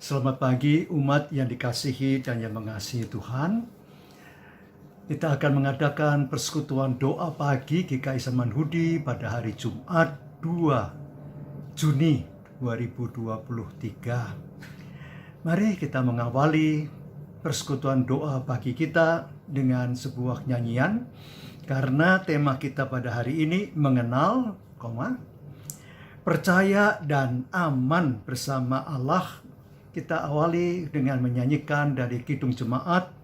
Selamat pagi umat yang dikasihi dan yang mengasihi Tuhan. Kita akan mengadakan persekutuan doa pagi GKI Samanhudi pada hari Jumat 2 Juni 2023. Mari kita mengawali persekutuan doa pagi kita dengan sebuah nyanyian, karena tema kita pada hari ini mengenal, percaya dan aman bersama Allah. Kita awali dengan menyanyikan dari Kidung Jemaat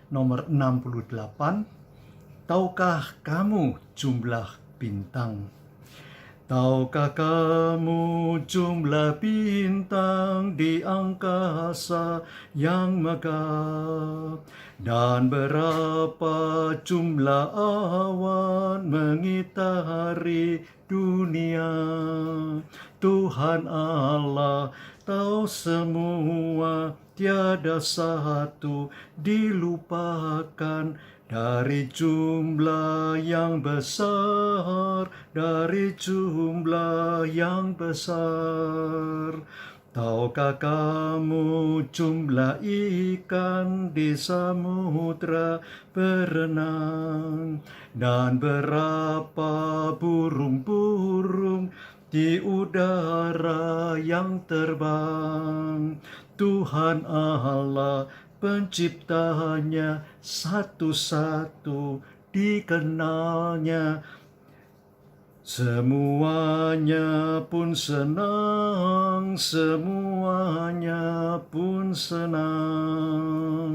nomor 68, Tahukah kamu jumlah bintang? Tahukah kamu jumlah bintang di angkasa yang megah? Dan berapa jumlah awan mengitari dunia? Tuhan Allah tahu semua, tiada satu dilupakan. Dari jumlah yang besar, dari jumlah yang besar. Tahukah kamu jumlah ikan di samudra berenang? Dan berapa burung-burung di udara yang terbang? Tuhan Allah penciptanya, satu-satu dikenalnya. Semuanya pun senang, semuanya pun senang.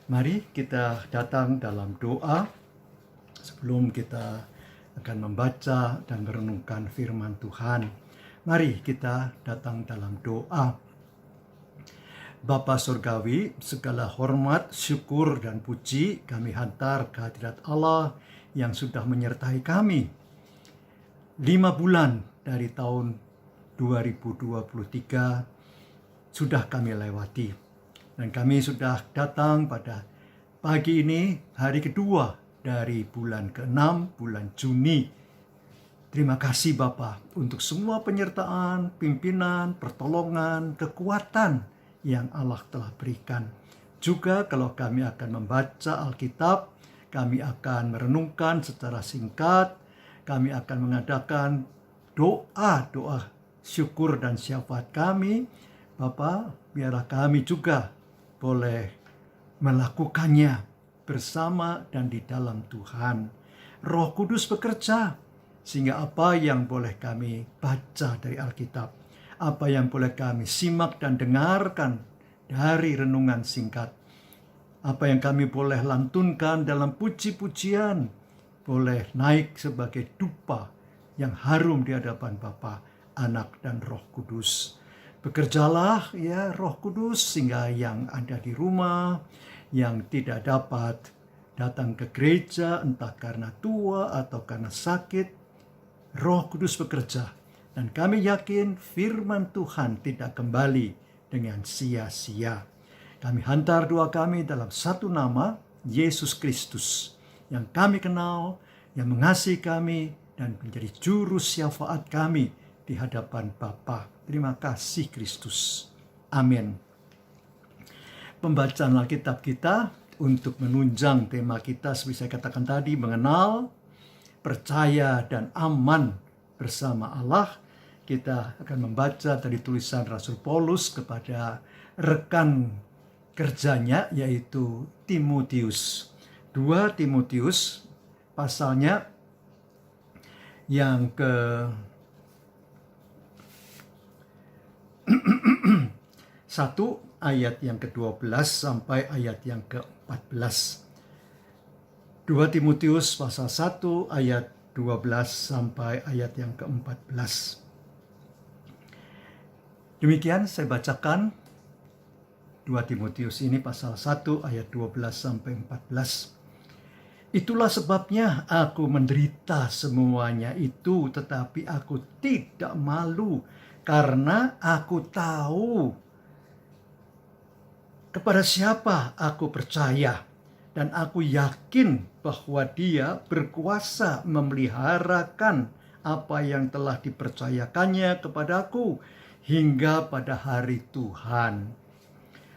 Mari kita datang dalam doa sebelum kita akan membaca dan merenungkan firman Tuhan. Mari kita datang dalam doa. Bapa Surgawi, segala hormat, syukur, dan puji kami hantar ke hadirat Allah yang sudah menyertai kami 5 bulan dari tahun 2023 sudah kami lewati. Dan kami sudah datang pada pagi ini, hari kedua dari bulan ke-6, bulan Juni. Terima kasih Bapa untuk semua penyertaan, pimpinan, pertolongan, kekuatan yang Allah telah berikan. Juga kalau kami akan membaca Alkitab, kami akan merenungkan secara singkat, kami akan mengadakan doa-doa syukur dan syafaat kami. Bapa, biarlah kami juga boleh melakukannya bersama dan di dalam Tuhan. Roh Kudus bekerja, sehingga apa yang boleh kami baca dari Alkitab, apa yang boleh kami simak dan dengarkan dari renungan singkat, apa yang kami boleh lantunkan dalam puji-pujian, boleh naik sebagai dupa yang harum di hadapan Bapa, Anak, dan Roh Kudus. Bekerjalah ya Roh Kudus, sehingga yang ada di rumah, yang tidak dapat datang ke gereja, entah karena tua atau karena sakit, Roh Kudus bekerja. Dan kami yakin firman Tuhan tidak kembali dengan sia-sia. Kami hantar doa kami dalam satu nama, Yesus Kristus, yang kami kenal, yang mengasihi kami, dan menjadi juru syafaat kami di hadapan Bapa. Terima kasih Kristus. Amin. Pembacaan Alkitab kita untuk menunjang tema kita, seperti saya katakan tadi, mengenal, percaya, dan aman bersama Allah. Kita akan membaca dari tulisan Rasul Paulus kepada rekan kerjanya, yaitu Timotius. 2 Timotius pasalnya yang ke 1 ayat yang ke-12 sampai ayat yang ke-14. 2 Timotius pasal 1 ayat 12 sampai ayat yang ke-14. Demikian saya bacakan 2 Timotius ini pasal 1 ayat 12 sampai 14. Itulah sebabnya aku menderita semuanya itu, tetapi aku tidak malu, karena aku tahu kepada siapa aku percaya, dan aku yakin bahwa Dia berkuasa memeliharakan apa yang telah dipercayakannya kepadaku, hingga pada hari Tuhan.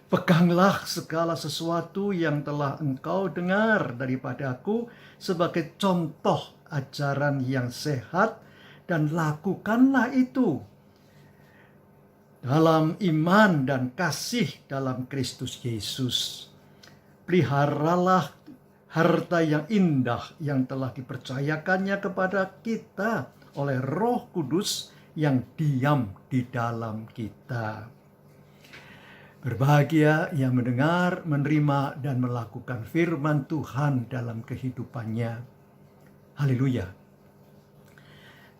Peganglah segala sesuatu yang telah engkau dengar daripadaku sebagai contoh ajaran yang sehat, dan lakukanlah itu dalam iman dan kasih dalam Kristus Yesus. Peliharalah harta yang indah yang telah dipercayakannya kepada kita oleh Roh Kudus yang diam di dalam kita. Berbahagia yang mendengar, menerima, dan melakukan firman Tuhan dalam kehidupannya. Haleluya.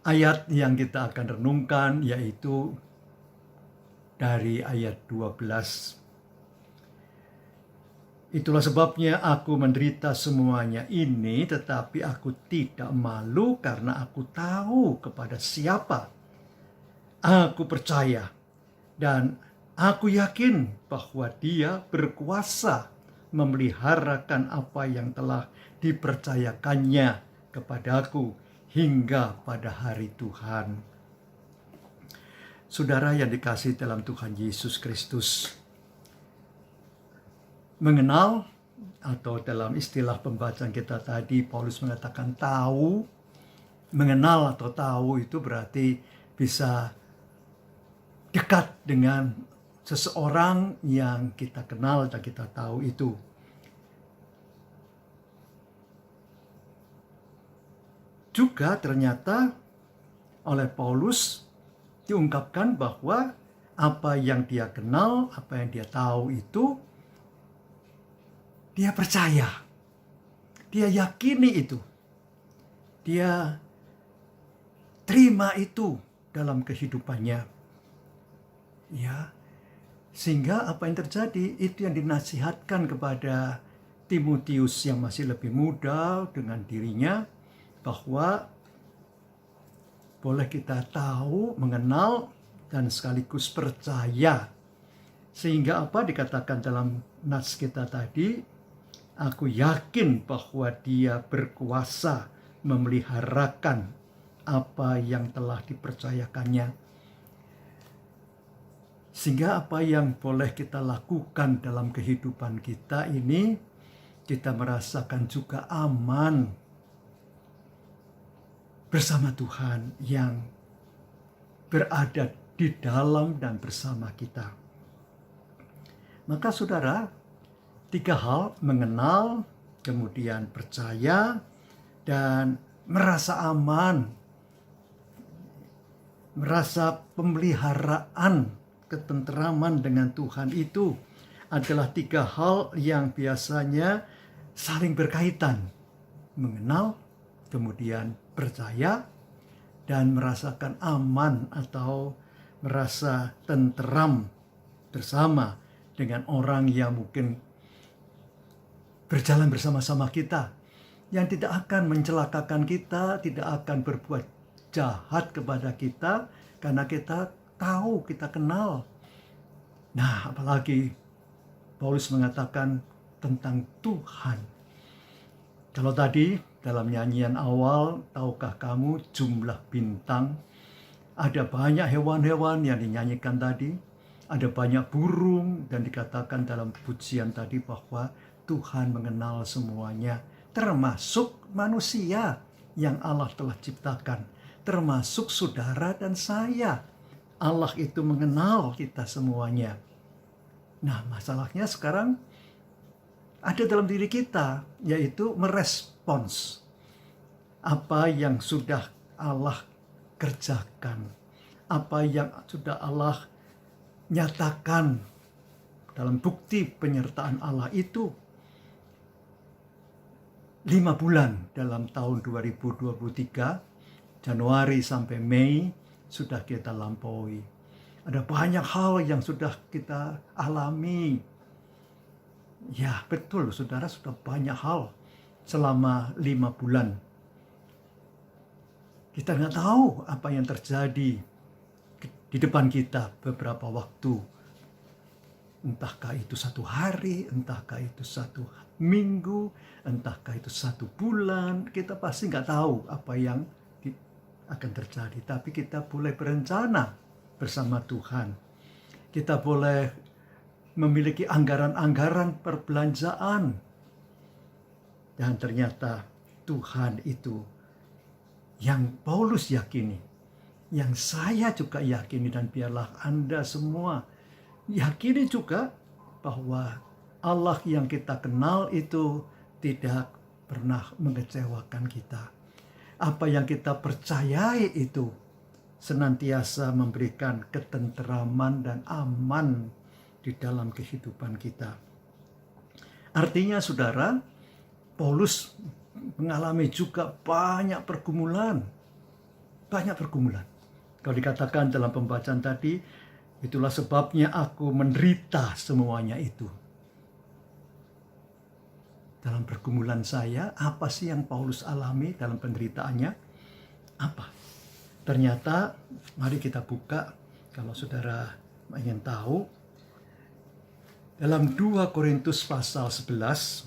Ayat yang kita akan renungkan yaitu dari ayat 12. Itulah sebabnya aku menderita semuanya ini, tetapi aku tidak malu karena aku tahu kepada siapa aku percaya, dan aku yakin bahwa Dia berkuasa memeliharakan apa yang telah dipercayakannya kepadaku hingga pada hari Tuhan. Saudara yang dikasihi dalam Tuhan Yesus Kristus, mengenal atau dalam istilah pembacaan kita tadi, Paulus mengatakan tahu. Mengenal atau tahu itu berarti bisa dekat dengan seseorang yang kita kenal dan kita tahu itu. Juga ternyata oleh Paulus diungkapkan bahwa apa yang dia kenal, apa yang dia tahu itu dia percaya, dia yakini itu, dia terima itu dalam kehidupannya. Ya, sehingga apa yang terjadi itu yang dinasihatkan kepada Timotius yang masih lebih muda dengan dirinya, bahwa boleh kita tahu, mengenal, dan sekaligus percaya. Sehingga apa dikatakan dalam nas kita tadi, aku yakin bahwa Dia berkuasa memeliharakan apa yang telah dipercayakannya. Sehingga apa yang boleh kita lakukan dalam kehidupan kita ini, kita merasakan juga aman bersama Tuhan yang berada di dalam dan bersama kita. Maka saudara, 3 hal: mengenal, kemudian percaya, dan merasa aman, merasa pemeliharaan, ketenteraman dengan Tuhan itu adalah 3 hal yang biasanya saling berkaitan. Mengenal, kemudian percaya, dan merasakan aman atau merasa tenteram bersama dengan orang yang mungkin berjalan bersama-sama kita, yang tidak akan mencelakakan kita, tidak akan berbuat jahat kepada kita, karena kita tahu, kita kenal. Nah, apalagi Paulus mengatakan tentang Tuhan. Kalau tadi dalam nyanyian awal, tahukah kamu jumlah bintang? Ada banyak hewan-hewan yang dinyanyikan tadi, ada banyak burung, dan dikatakan dalam pujian tadi bahwa Tuhan mengenal semuanya, termasuk manusia yang Allah telah ciptakan, termasuk saudara dan saya. Allah itu mengenal kita semuanya. Nah, masalahnya sekarang ada dalam diri kita, yaitu merespons apa yang sudah Allah kerjakan, apa yang sudah Allah nyatakan dalam bukti penyertaan Allah itu. 5 bulan dalam tahun 2023, Januari sampai Mei, sudah kita lampaui. Ada banyak hal yang sudah kita alami. Ya, betul saudara, sudah banyak hal selama 5 bulan. Kita nggak tahu apa yang terjadi di depan kita beberapa waktu. Entahkah itu 1 hari, entahkah itu 1 minggu, entahkah itu 1 bulan. Kita pasti nggak tahu apa yang akan terjadi. Tapi kita boleh berencana bersama Tuhan. Kita boleh memiliki anggaran-anggaran perbelanjaan. Dan ternyata Tuhan itu yang Paulus yakini, yang saya juga yakini, dan biarlah Anda semua yakini juga bahwa Allah yang kita kenal itu tidak pernah mengecewakan kita. Apa yang kita percayai itu senantiasa memberikan ketenteraman dan aman di dalam kehidupan kita. Artinya saudara, Paulus mengalami juga banyak pergumulan. Kalau dikatakan dalam pembacaan tadi, itulah sebabnya aku menderita semuanya itu. Dalam pergumulan saya, apa sih yang Paulus alami dalam penderitaannya? Apa? Ternyata, mari kita buka, kalau saudara ingin tahu, dalam 2 Korintus pasal 11,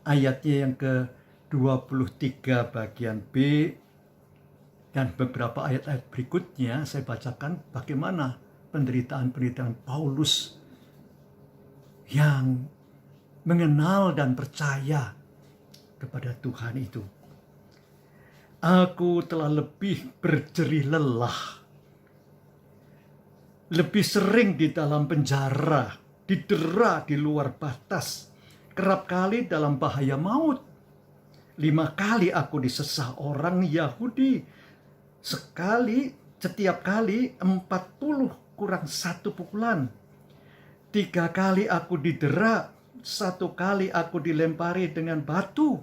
ayatnya yang ke-23 bagian B, dan beberapa ayat-ayat berikutnya, saya bacakan bagaimana penderitaan-penderitaan Paulus yang mengenal dan percaya kepada Tuhan itu. Aku telah lebih berjerih lelah, lebih sering di dalam penjara, didera di luar batas, kerap kali dalam bahaya maut. 5 kali aku disesah orang Yahudi, setiap kali 40 kurang 1 pukulan. 3 kali aku didera, 1 kali aku dilempari dengan batu,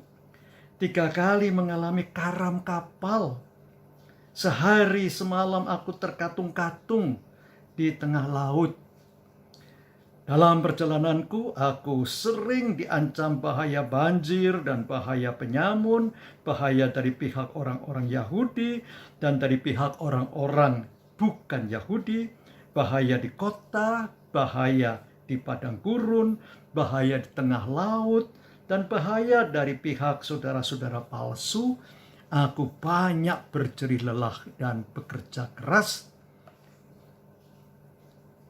3 kali mengalami karam kapal. Sehari semalam aku terkatung-katung di tengah laut. Dalam perjalananku aku sering diancam bahaya banjir dan bahaya penyamun, bahaya dari pihak orang-orang Yahudi dan dari pihak orang-orang bukan Yahudi, bahaya di kota, bahaya di padang gurun, bahaya di tengah laut, dan bahaya dari pihak saudara-saudara palsu. Aku banyak berjerih lelah dan bekerja keras.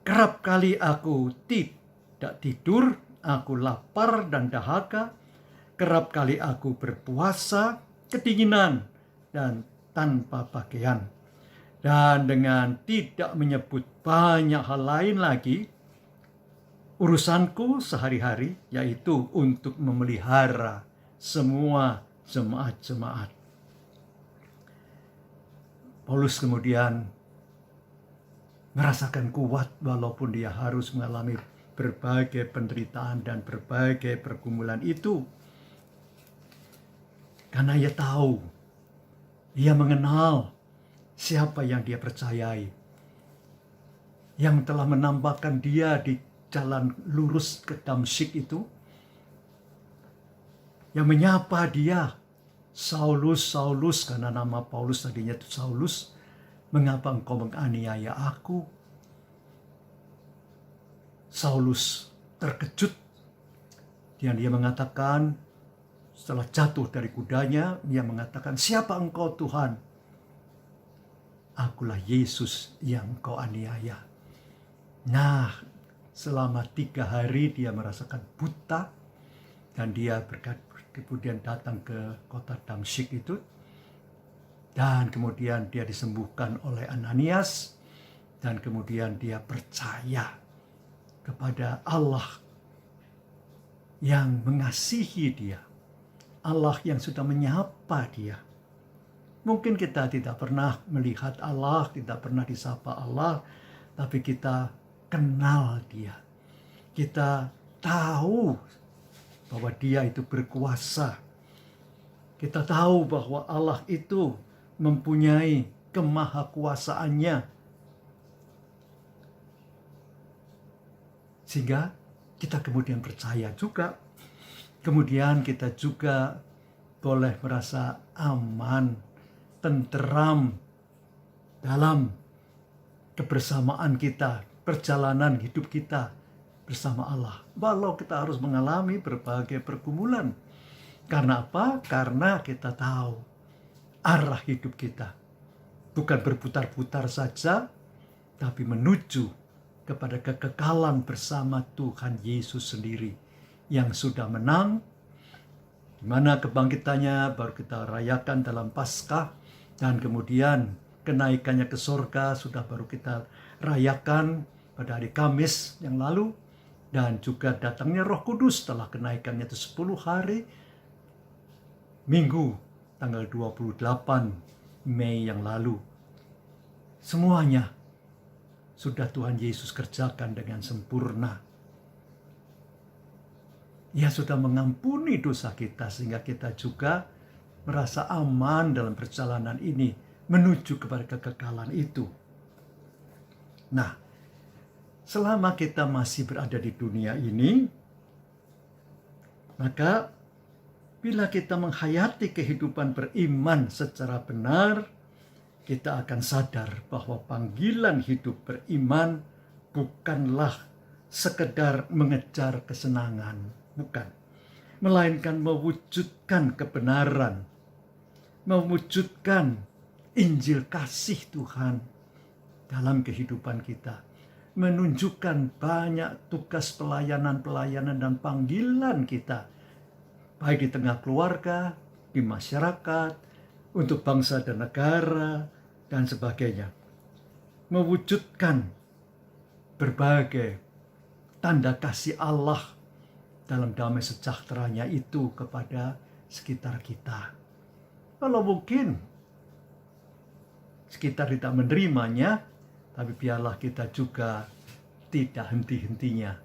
Kerap kali aku tidak tidur, aku lapar dan dahaga. Kerap kali aku berpuasa, kedinginan, dan tanpa pakaian. Dan dengan tidak menyebut banyak hal lain lagi, urusanku sehari-hari yaitu untuk memelihara semua jemaat-jemaat. Paulus kemudian merasakan kuat walaupun dia harus mengalami berbagai penderitaan dan berbagai pergumulan itu. Karena ia tahu, ia mengenal siapa yang dia percayai, yang telah menambahkan dia di jalan lurus ke Damsyik itu, yang menyapa dia, Saulus, Saulus, karena nama Paulus tadinya itu Saulus, mengapa engkau menganiaya aku? Saulus terkejut, dan dia mengatakan, setelah jatuh dari kudanya, dia mengatakan, siapa engkau Tuhan? Akulah Yesus yang engkau aniaya. Nah, selama 3 hari dia merasakan buta, dan dia kemudian datang ke kota Damsyik itu, dan kemudian dia disembuhkan oleh Ananias, dan kemudian dia percaya kepada Allah yang mengasihi dia, Allah yang sudah menyapa dia. Mungkin kita tidak pernah melihat Allah, tidak pernah disapa Allah, tapi kita kenal dia. Kita tahu bahwa dia itu berkuasa. Kita tahu bahwa Allah itu mempunyai kemahakuasaannya. Sehingga kita kemudian percaya juga. Kemudian kita juga boleh merasa aman, tenteram dalam kebersamaan kita, perjalanan hidup kita bersama Allah. Walau kita harus mengalami berbagai pergumulan. Karena apa? Karena kita tahu arah hidup kita. Bukan berputar-putar saja, tapi menuju kepada kekekalan bersama Tuhan Yesus sendiri yang sudah menang, di mana kebangkitannya baru kita rayakan dalam Paskah, dan kemudian kenaikannya ke surga sudah baru kita rayakan pada hari Kamis yang lalu, dan juga datangnya Roh Kudus setelah kenaikannya itu 10 hari, Minggu tanggal 28 Mei yang lalu. Semuanya sudah Tuhan Yesus kerjakan dengan sempurna. Ia sudah mengampuni dosa kita sehingga kita juga merasa aman dalam perjalanan ini menuju kepada kekekalan itu. Nah, selama kita masih berada di dunia ini, maka bila kita menghayati kehidupan beriman secara benar, kita akan sadar bahwa panggilan hidup beriman bukanlah sekedar mengejar kesenangan, bukan. Melainkan mewujudkan kebenaran, mewujudkan Injil kasih Tuhan dalam kehidupan kita. Menunjukkan banyak tugas pelayanan dan panggilan kita, baik di tengah keluarga, di masyarakat, untuk bangsa dan negara, dan sebagainya. Mewujudkan berbagai tanda kasih Allah dalam damai sejahteranya itu kepada sekitar kita. Kalau mungkin sekitar tidak menerimanya, tapi biarlah kita juga tidak henti-hentinya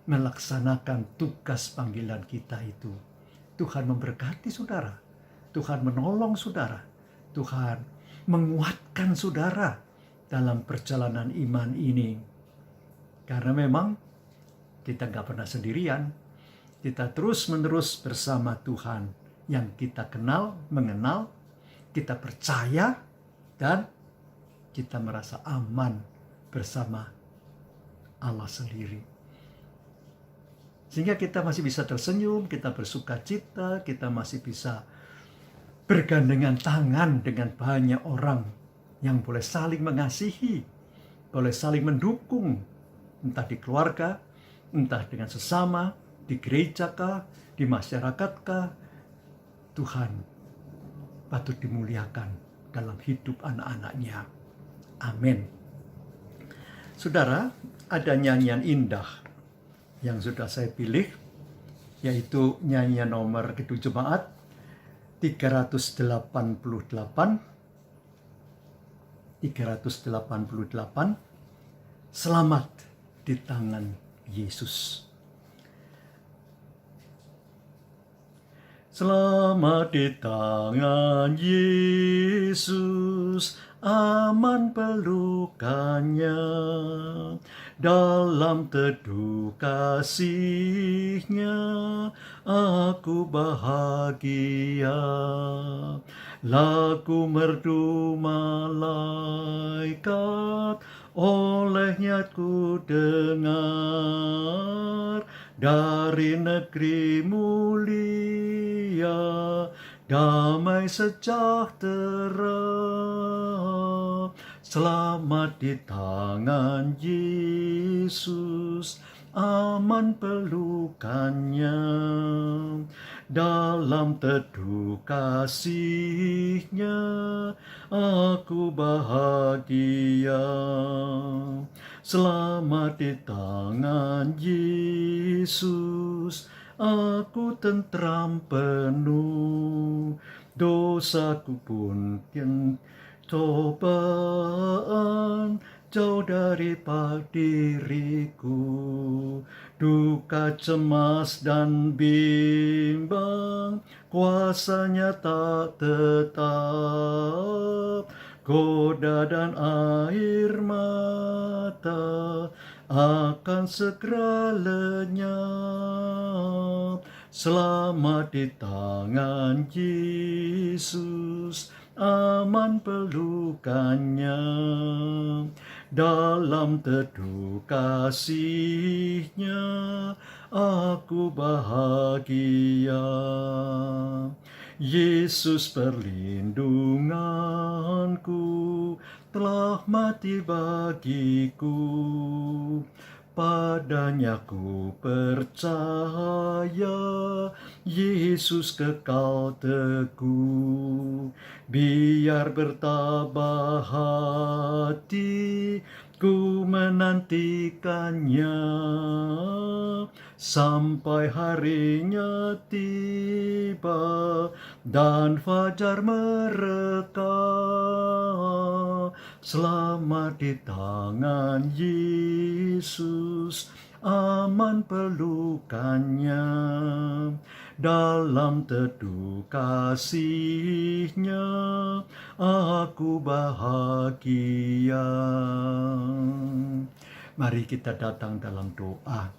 melaksanakan tugas panggilan kita itu. Tuhan memberkati saudara, Tuhan menolong saudara, Tuhan menguatkan saudara dalam perjalanan iman ini. Karena memang kita nggak pernah sendirian, kita terus-menerus bersama Tuhan yang kita kenal, mengenal, kita percaya, dan kita merasa aman bersama Allah sendiri. Sehingga kita masih bisa tersenyum, kita bersuka cita, kita masih bisa bergandengan tangan dengan banyak orang yang boleh saling mengasihi, boleh saling mendukung, entah di keluarga, entah dengan sesama, di gereja kah, di masyarakat kah. Tuhan patut dimuliakan dalam hidup anak-anaknya. Amin. Saudara, ada nyanyian indah yang sudah saya pilih, yaitu nyanyian nomor Kidung Jemaat 388, Selamat di tangan Yesus. Selamat di tangan Yesus, aman pelukannya, dalam teduh kasih-Nya aku bahagia. Lagu merdu malaikat olehnya ku dengar, dari negeri mulia damai sejahtera. Selamat di tangan Yesus, aman pelukannya, dalam teduh kasih-Nya aku bahagia. Selamat di tangan Yesus, aku tentram penuh, dosaku pun cobaan jauh dari diriku, duka cemas dan bimbang kuasanya tak tetap, goda dan air mata akan segera lenyap. Selamat di tangan Yesus, aman pelukannya, dalam teduh kasih-Nya aku bahagia. Yesus perlindunganku, telah mati bagiku. Padanya ku percaya, Yesus kekal teguh. Biar bertabah hati, ku menantikannya, sampai harinya tiba dan fajar mereka. Selamat di tangan Yesus, aman pelukannya. Dalam teduh kasih-Nya, aku bahagia. Mari kita datang dalam doa.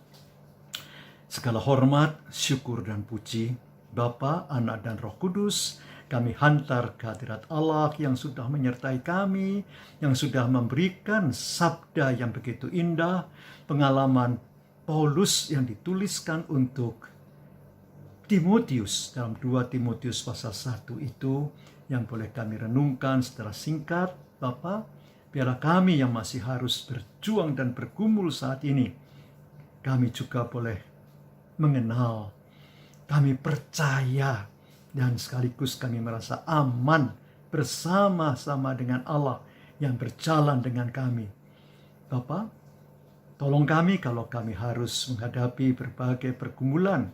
Segala hormat, syukur dan puji Bapa, Anak dan Roh Kudus kami hantar ke hadirat Allah yang sudah menyertai kami, yang sudah memberikan sabda yang begitu indah, pengalaman Paulus yang dituliskan untuk Timotius dalam 2 Timotius pasal 1 itu yang boleh kami renungkan secara singkat. Bapa, biarlah kami yang masih harus berjuang dan bergumul saat ini, kami juga boleh mengenal, kami percaya, dan sekaligus kami merasa aman bersama-sama dengan Allah yang berjalan dengan kami. Bapa, tolong kami kalau kami harus menghadapi berbagai pergumulan.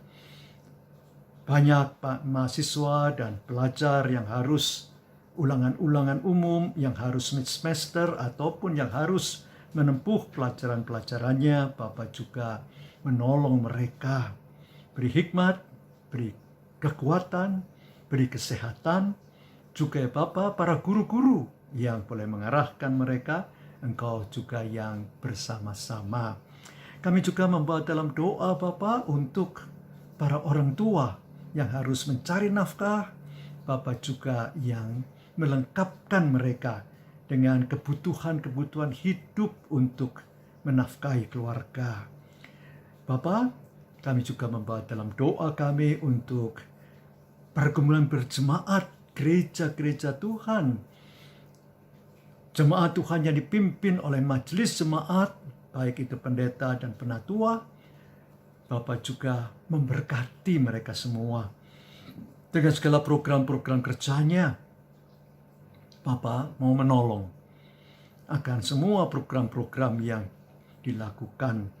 Banyak mahasiswa dan pelajar yang harus ulangan-ulangan umum, yang harus mid-semester, ataupun yang harus menempuh pelajaran-pelajarannya. Bapa juga menolong mereka. Beri hikmat, beri kekuatan, beri kesehatan. Juga ya Bapa, para guru-guru yang boleh mengarahkan mereka, Engkau juga yang bersama-sama. Kami juga membawa dalam doa Bapa untuk para orang tua yang harus mencari nafkah. Bapa juga yang melengkapkan mereka dengan kebutuhan-kebutuhan hidup untuk menafkahi keluarga. Bapa, kami juga membawa dalam doa kami untuk pergumulan berjemaat, gereja-gereja Tuhan. Jemaat Tuhan yang dipimpin oleh majelis jemaat, baik itu pendeta dan penatua. Bapa juga memberkati mereka semua dengan segala program-program kerjanya. Bapa mau menolong akan semua program-program yang dilakukan,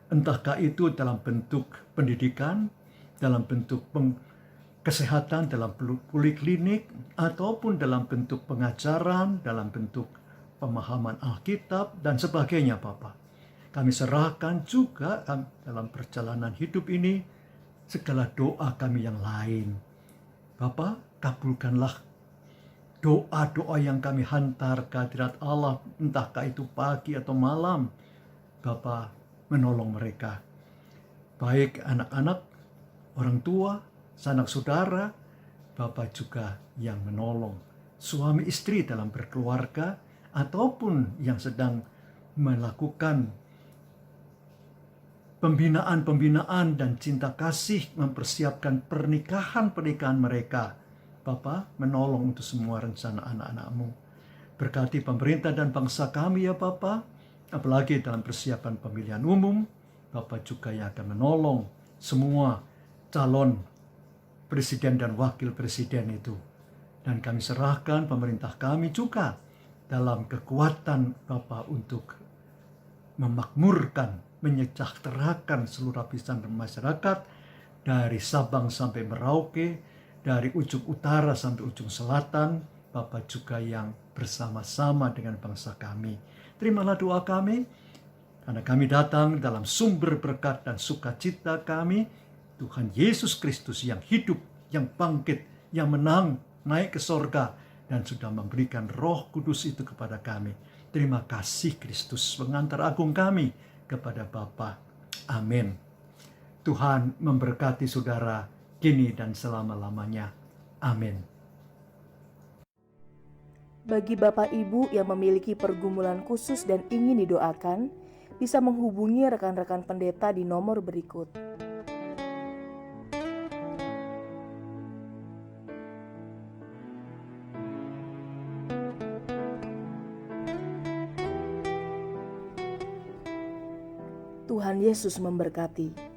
entahkah itu dalam bentuk pendidikan, dalam bentuk kesehatan, dalam poliklinik, ataupun dalam bentuk pengajaran, dalam bentuk pemahaman Alkitab, dan sebagainya Bapa. Kami serahkan juga dalam perjalanan hidup ini segala doa kami yang lain. Bapa, kabulkanlah doa-doa yang kami hantar ke hadirat Allah, entahkah itu pagi atau malam. Bapa, menolong mereka. Baik anak-anak, orang tua, sanak saudara, Bapa juga yang menolong. Suami istri dalam berkeluarga, ataupun yang sedang melakukan pembinaan dan cinta kasih, mempersiapkan pernikahan mereka. Bapa, menolong untuk semua rencana anak-anak-Mu. Berkati pemerintah dan bangsa kami ya Bapa, apalagi dalam persiapan pemilihan umum. Bapa juga yang akan menolong semua calon presiden dan wakil presiden itu. Dan kami serahkan pemerintah kami juga dalam kekuatan Bapa untuk memakmurkan, menyejahterakan seluruh lapisan masyarakat dari Sabang sampai Merauke, dari ujung utara sampai ujung selatan. Bapa juga yang bersama-sama dengan bangsa kami. Terimalah doa kami, karena kami datang dalam sumber berkat dan sukacita kami, Tuhan Yesus Kristus yang hidup, yang bangkit, yang menang, naik ke sorga, dan sudah memberikan Roh Kudus itu kepada kami. Terima kasih Kristus, pengantar agung kami kepada Bapa. Amin. Tuhan memberkati saudara kini dan selama-lamanya. Amin. Bagi Bapak Ibu yang memiliki pergumulan khusus dan ingin didoakan, bisa menghubungi rekan-rekan pendeta di nomor berikut. Tuhan Yesus memberkati.